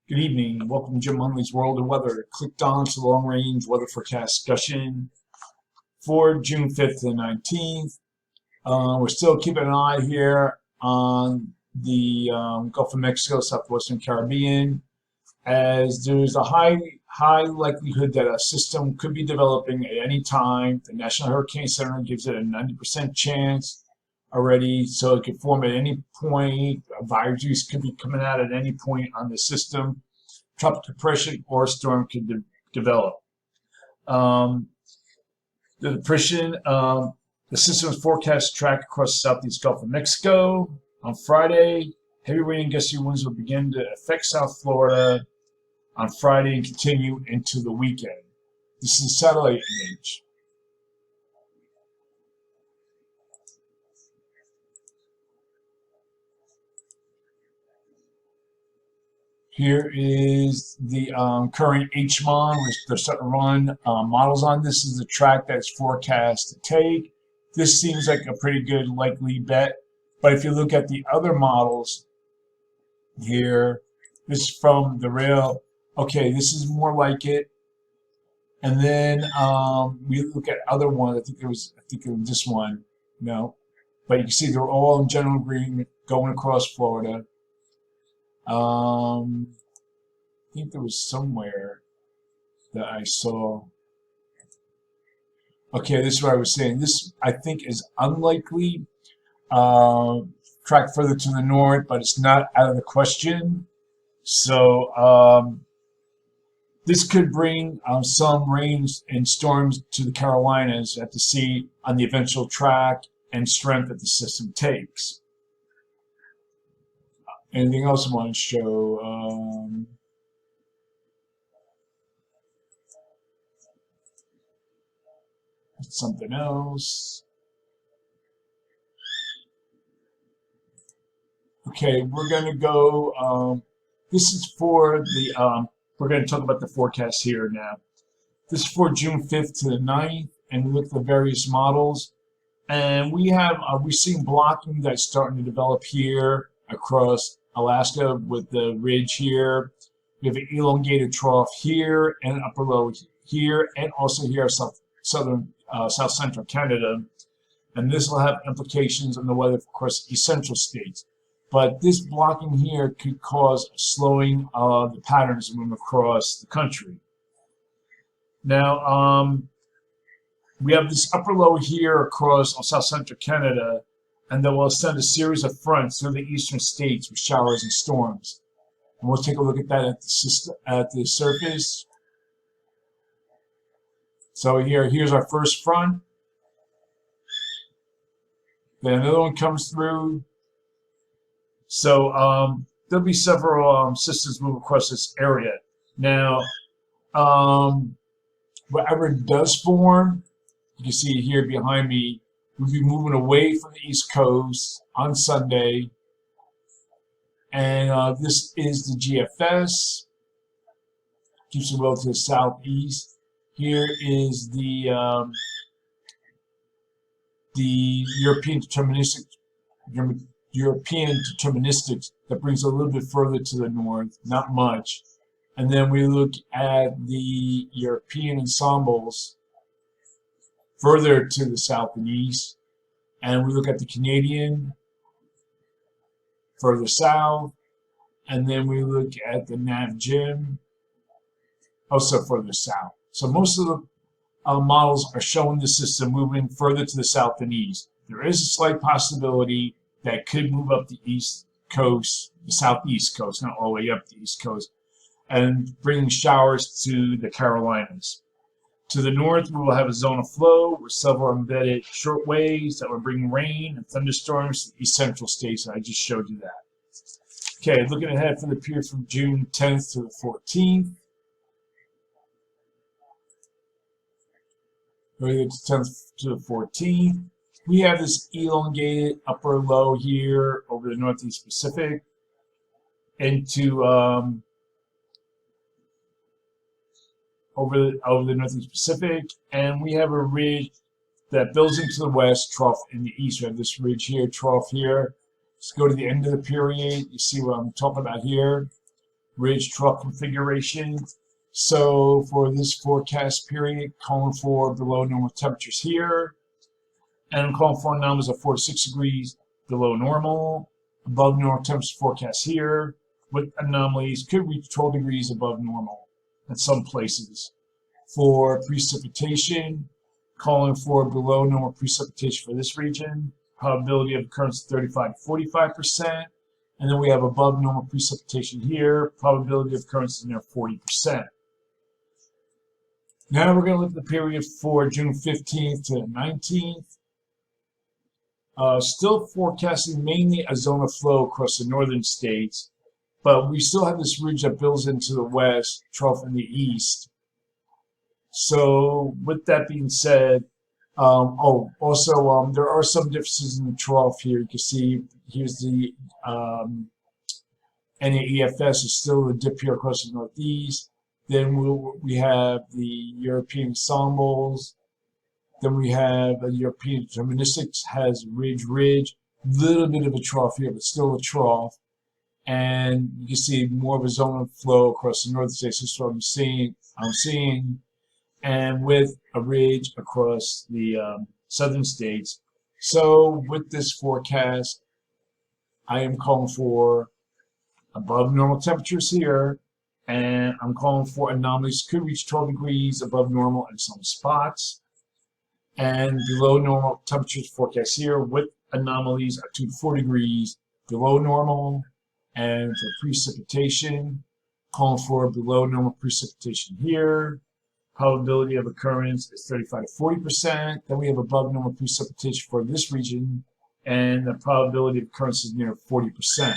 Good evening. Welcome to Jim Hunley's World of Weather. Clicked on to long-range weather forecast discussion for June 5th and 19th. We're still keeping an eye here on the Gulf of Mexico, Southwestern Caribbean, as there's a high likelihood that a system could be developing at any time. The National Hurricane Center gives it a 90% chance already, so it could form at any point. Advisories could be coming out at any point on the system. Tropical depression or storm could develop. The depression, the system is forecast to track across the southeast Gulf of Mexico on Friday. Heavy rain and gusty winds will begin to affect South Florida on Friday and continue into the weekend. This is a satellite image. Here is the current HMON, which they're starting to run models on. This is the track that's forecast to take. This seems like a pretty good likely bet. But if you look at the other models here, this is from the rail. Okay, this is more like it. And then we look at other ones. I think it was this one. No. But you can see they're all in general agreement going across Florida. I think there was somewhere that I saw. Okay, this is what I was saying. This, I think, is unlikely. Track further to the north, but it's not out of the question. So this could bring some rains and storms to the Carolinas at the sea on the eventual track and strength that the system takes. Anything else I want to show? Something else. Okay, we're going to go. This is for the. We're going to talk about the forecast here now. This is for June 5th to the 9th, and we look at the various models. And we have we're seeing blocking that's starting to develop here across Alaska with the ridge here. We have an elongated trough here and an upper low here, and also here south central Canada. And this will have implications on the weather, of course, essential states. But this blocking here could cause a slowing of the patterns moving across the country. Now, we have this upper low here across south central Canada, and then we'll send a series of fronts through the eastern states with showers and storms. And we'll take a look at that at the surface. So here's our first front. Then another one comes through. So there'll be several systems move across this area. Now, whatever does form, you can see here behind me, we'll be moving away from the East Coast on Sunday. And this is the GFS. Keeps it well to the southeast. Here is the European deterministic that brings a little bit further to the north, not much. And then we look at the European ensembles further to the south and east. And we look at the Canadian further south. And then we look at the NavJim also further south. So most of the models are showing the system moving further to the south and east. There is a slight possibility that could move up the east coast, the southeast coast, not all the way up the east coast, and bring showers to the Carolinas. To the north, we will have a zone of flow with several embedded short waves that will bring rain and thunderstorms to the east central states, and I just showed you that. Okay, looking ahead for the period from June 10th to the 14th. Going to the 10th to the 14th. We have this elongated upper low here over the Northeast Pacific into over the Northeast Pacific, and we have a ridge that builds into the west, trough in the east. We have this ridge here, trough here. Let's go to the end of the period. You see what I'm talking about here. Ridge trough configuration. So for this forecast period, calling for below normal temperatures here. And I'm calling for anomalies of 4 to 6 degrees below normal. Above normal temperature forecast here. With anomalies could reach 12 degrees above normal in some places. For precipitation, calling for below normal precipitation for this region. Probability of occurrence 35 to 45%. And then we have above normal precipitation here. Probability of occurrence is near 40%. Now we're going to look at the period for June 15th to 19th. Still forecasting mainly a zone of flow across the northern states, but we still have this ridge that builds into the west, trough in the east. So with that being said, there are some differences in the trough here. You can see here's the NAEFS is still a dip here across the northeast. Then we have the European ensembles. Then we have the European deterministics has ridge, little bit of a trough here, but still a trough. And you can see more of a zone of flow across the northern states. This is what I'm seeing, and with a ridge across the southern states. So with this forecast, I am calling for above normal temperatures here, and I'm calling for anomalies could reach 12 degrees above normal in some spots, and below normal temperatures forecast here with anomalies of 2 to 4 degrees below normal. And for precipitation, calling for below normal precipitation here. Probability of occurrence is 35 to 40%. Then we have above normal precipitation for this region, and the probability of occurrence is near 40%.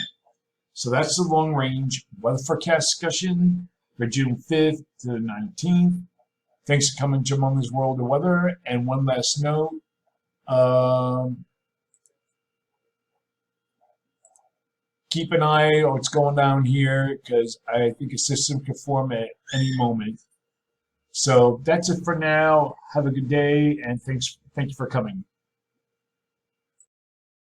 So that's the long range weather forecast discussion for June 5th to the 19th. Thanks for coming to Jim Munley's World of Weather. And one last note, keep an eye on what's going down here, because I think a system could form at any moment. So that's it for now. Have a good day, and thank you for coming.